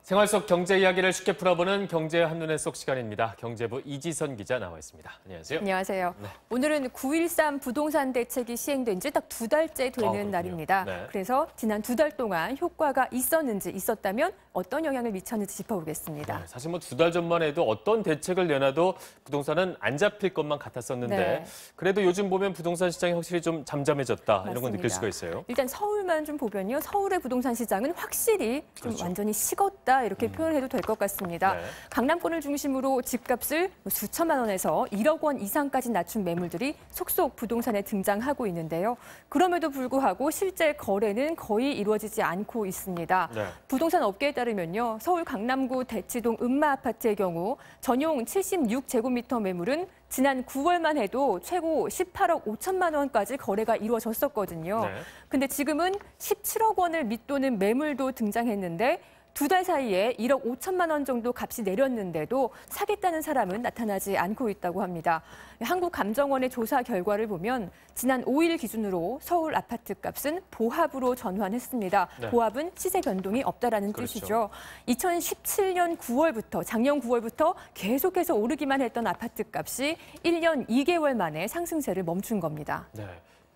생활 속 경제 이야기를 쉽게 풀어보는 경제 한눈에 쏙 시간입니다. 경제부 이지선 기자 나와 있습니다. 안녕하세요. 안녕하세요. 네. 오늘은 9.13 부동산 대책이 시행된 지 딱 2달째 되는 날입니다. 네. 그래서 지난 2달 동안 효과가 있었는지 있었다면 어떤 영향을 미쳤는지 짚어보겠습니다. 네, 사실 뭐 2달 전만 해도 어떤 대책을 내놔도 부동산은 안 잡힐 것만 같았었는데 네. 그래도 요즘 보면 부동산 시장이 확실히 좀 잠잠해졌다 맞습니다. 이런 건 느낄 수가 있어요. 일단 서울만 좀 보면요. 서울의 부동산 시장은 확실히 좀 그렇죠. 완전히 식었다 이렇게 표현해도 될 것 같습니다. 네. 강남권을 중심으로 집값을 수천만 원에서 1억 원 이상까지 낮춘 매물들이 속속 부동산에 등장하고 있는데요. 그럼에도 불구하고 실제 거래는 거의 이루어지지 않고 있습니다. 네. 부동산 업계에 따르면요. 서울 강남구 대치동 음마아파트의 경우 전용 76제곱미터 매물은 지난 9월만 해도 최고 18억 5천만 원까지 거래가 이루어졌었거든요. 네. 근데 지금은 17억 원을 밑도는 매물도 등장했는데 2달 사이에 1억 5천만 원 정도 값이 내렸는데도 사겠다는 사람은 나타나지 않고 있다고 합니다. 한국감정원의 조사 결과를 보면 지난 5일 기준으로 서울 아파트 값은 보합으로 전환했습니다. 네. 보합은 시세 변동이 없다라는 그렇죠. 뜻이죠. 2017년 9월부터 작년 9월부터 계속해서 오르기만 했던 아파트 값이 1년 2개월 만에 상승세를 멈춘 겁니다. 네.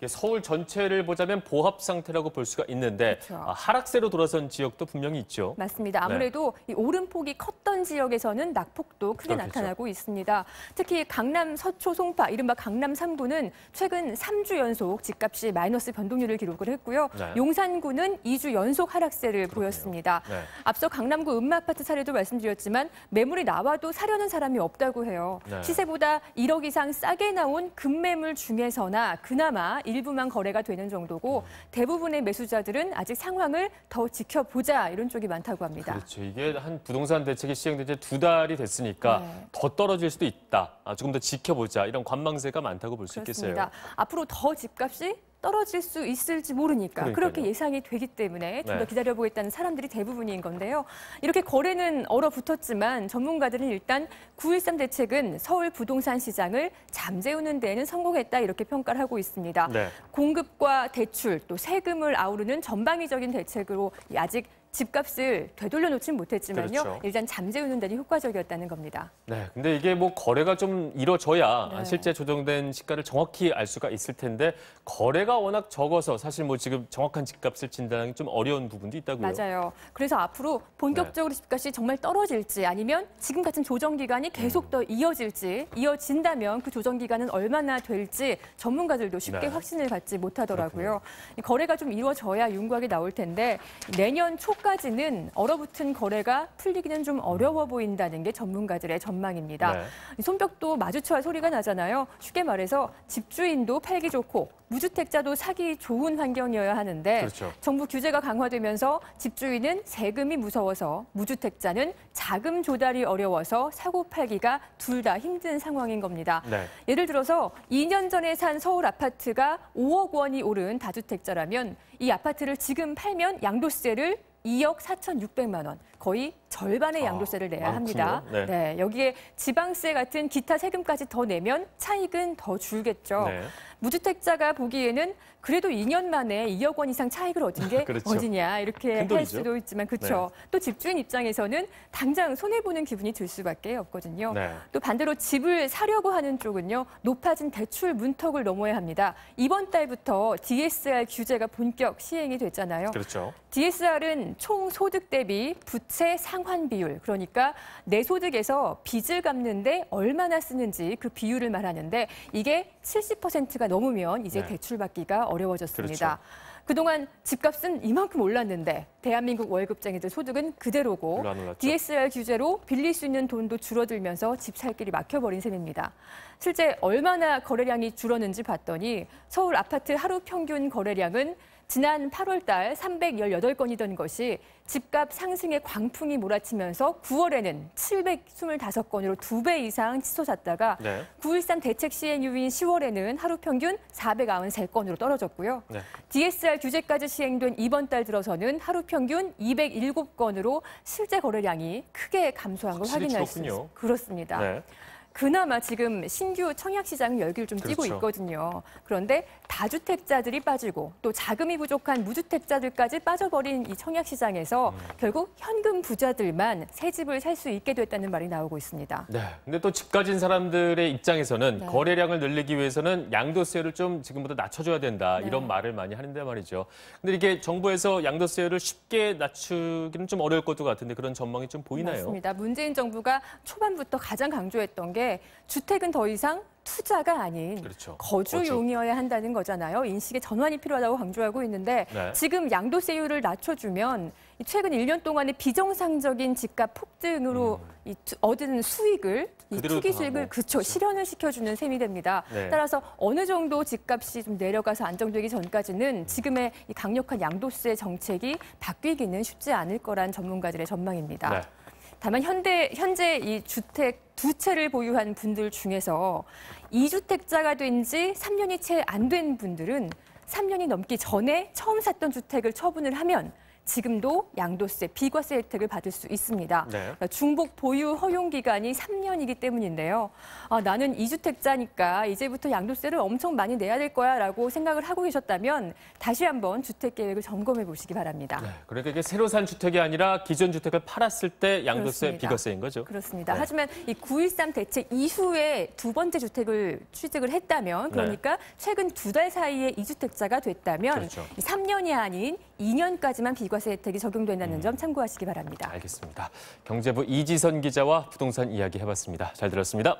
서울 전체를 보자면 보합 상태라고 볼 수가 있는데 그렇죠. 하락세로 돌아선 지역도 분명히 있죠. 맞습니다. 아무래도 네. 이 오름폭이 컸던 지역에서는 낙폭도 크게 그렇겠죠. 나타나고 있습니다. 특히 강남 서초 송파, 이른바 강남 3구는 최근 3주 연속 집값이 마이너스 변동률을 기록을 했고요. 네. 용산구는 2주 연속 하락세를 그렇군요. 보였습니다. 네. 앞서 강남구 음마아파트 사례도 말씀드렸지만 매물이 나와도 사려는 사람이 없다고 해요. 네. 시세보다 1억 이상 싸게 나온 급매물 중에서나 그나마 일부만 거래가 되는 정도고 대부분의 매수자들은 아직 상황을 더 지켜보자 이런 쪽이 많다고 합니다. 그렇죠. 이게 한 부동산 대책이 시행된 지 2달이 됐으니까 네. 더 떨어질 수도 있다. 조금 더 지켜보자 이런 관망세가 많다고 볼 수 있겠어요. 앞으로 더 집값이 떨어질 수 있을지 모르니까 그러니까요. 그렇게 예상이 되기 때문에 좀 더 기다려보겠다는 사람들이 대부분인 건데요. 이렇게 거래는 얼어붙었지만 전문가들은 일단 9.13 대책은 서울 부동산 시장을 잠재우는 데에는 성공했다 이렇게 평가를 하고 있습니다. 네. 공급과 대출 또 세금을 아우르는 전방위적인 대책으로 아직 집값을 되돌려 놓진 못했지만요. 그렇죠. 일단 잠재우는 데는 효과적이었다는 겁니다. 네, 근데 이게 뭐 거래가 좀 이뤄져야 네. 실제 조정된 시가를 정확히 알 수가 있을 텐데 거래가 워낙 적어서 사실 뭐 지금 정확한 집값을 진단하기 좀 어려운 부분도 있다고요. 맞아요. 그래서 앞으로 본격적으로 집값이 정말 떨어질지 아니면 지금 같은 조정 기간이 계속 더 이어진다면 그 조정 기간은 얼마나 될지 전문가들도 쉽게 확신을 갖지 못하더라고요. 거래가 좀 이루어져야 윤곽이 나올 텐데 내년 초까지는 얼어붙은 거래가 풀리기는 좀 어려워 보인다는 게 전문가들의 전망입니다. 네. 손뼉도 마주쳐야 소리가 나잖아요. 쉽게 말해서 집주인도 팔기 좋고 무주택자도 사기 좋은 환경이어야 하는데 그렇죠. 정부 규제가 강화되면서 집주인은 세금이 무서워서 무주택자는 자금 조달이 어려워서 사고 팔기가 둘 다 힘든 상황인 겁니다. 네. 예를 들어서 2년 전에 산 서울 아파트가 5억 원이 오른 다주택자라면 이 아파트를 지금 팔면 양도세를 2억 4,600만 원, 거의 절반의 양도세를 내야 합니다. 네. 네, 여기에 지방세 같은 기타 세금까지 더 내면 차익은 더 줄겠죠. 네. 무주택자가 보기에는 그래도 2년 만에 2억 원 이상 차익을 얻은 게 그렇죠. 어디냐 이렇게 할 수도 있지만 그렇죠. 네. 또 집주인 입장에서는 당장 손해보는 기분이 들 수밖에 없거든요. 네. 또 반대로 집을 사려고 하는 쪽은요. 높아진 대출 문턱을 넘어야 합니다. 이번 달부터 DSR 규제가 본격 시행이 됐잖아요. 그렇죠. DSR은 총 소득 대비 부채 상환 비율, 그러니까 내 소득에서 빚을 갚는데 얼마나 쓰는지 그 비율을 말하는데 이게 70%가 넘으면 이제 대출받기가 어려워졌습니다. 그렇죠. 그동안 집값은 이만큼 올랐는데 대한민국 월급쟁이들 소득은 그대로고 DSR 규제로 빌릴 수 있는 돈도 줄어들면서 집 살 길이 막혀버린 셈입니다. 실제 얼마나 거래량이 줄었는지 봤더니 서울 아파트 하루 평균 거래량은 지난 8월 달 318건이던 것이 집값 상승의 광풍이 몰아치면서 9월에는 725건으로 2배 이상 치솟았다가 9.13 대책 시행 이후인 10월에는 하루 평균 493건으로 떨어졌고요. DSR 규제까지 시행된 이번 달 들어서는 하루 평균 207건으로 실제 거래량이 크게 감소한 걸 확인할 수 있습니다. 그렇습니다. 그나마 지금 신규 청약 시장은 열기를 좀 띠고 그렇죠. 있거든요. 그런데 다주택자들이 빠지고 또 자금이 부족한 무주택자들까지 빠져버린 이 청약 시장에서 결국 현금 부자들만 새 집을 살 수 있게 됐다는 말이 나오고 있습니다. 네. 근데 또 집 가진 사람들의 입장에서는 네. 거래량을 늘리기 위해서는 양도세를 좀 지금보다 낮춰줘야 된다. 네. 이런 말을 많이 하는데 말이죠. 근데 이게 정부에서 양도세를 쉽게 낮추기는 좀 어려울 것도 같은데 그런 전망이 좀 보이나요? 맞습니다. 문재인 정부가 초반부터 가장 강조했던 게 주택은 더 이상 투자가 아닌 그렇죠. 거주용이어야 한다는 거잖아요. 인식의 전환이 필요하다고 강조하고 있는데 네. 지금 양도세율을 낮춰주면 최근 1년 동안의 비정상적인 집값 폭등으로 얻은 수익을 이 그대로 투기 다 수익을 뭐, 그쵸 실현을 시켜주는 셈이 됩니다. 네. 따라서 어느 정도 집값이 좀 내려가서 안정되기 전까지는 지금의 이 강력한 양도세 정책이 바뀌기는 쉽지 않을 거란 전문가들의 전망입니다. 네. 다만 현재 이 주택 두 채를 보유한 분들 중에서 2주택자가 된 지 3년이 채 안 된 분들은 3년이 넘기 전에 처음 샀던 주택을 처분을 하면 지금도 양도세, 비과세 혜택을 받을 수 있습니다. 네. 그러니까 중복 보유 허용 기간이 3년이기 때문인데요. 나는 2주택자니까 이제부터 양도세를 엄청 많이 내야 될 거야라고 생각을 하고 계셨다면 다시 한번 주택 계획을 점검해 보시기 바랍니다. 네. 그러니까 이게 새로 산 주택이 아니라 기존 주택을 팔았을 때 양도세, 그렇습니다. 비과세인 거죠. 그렇습니다. 네. 하지만 이 9.13 대책 이후에 두 번째 주택을 취득을 했다면 그러니까 최근 2달 사이에 2주택자가 됐다면 그렇죠. 3년이 아닌 2년까지만 비과세 혜택이 적용된다는 점 참고하시기 바랍니다. 알겠습니다. 경제부 이지선 기자와 부동산 이야기 해봤습니다. 잘 들었습니다.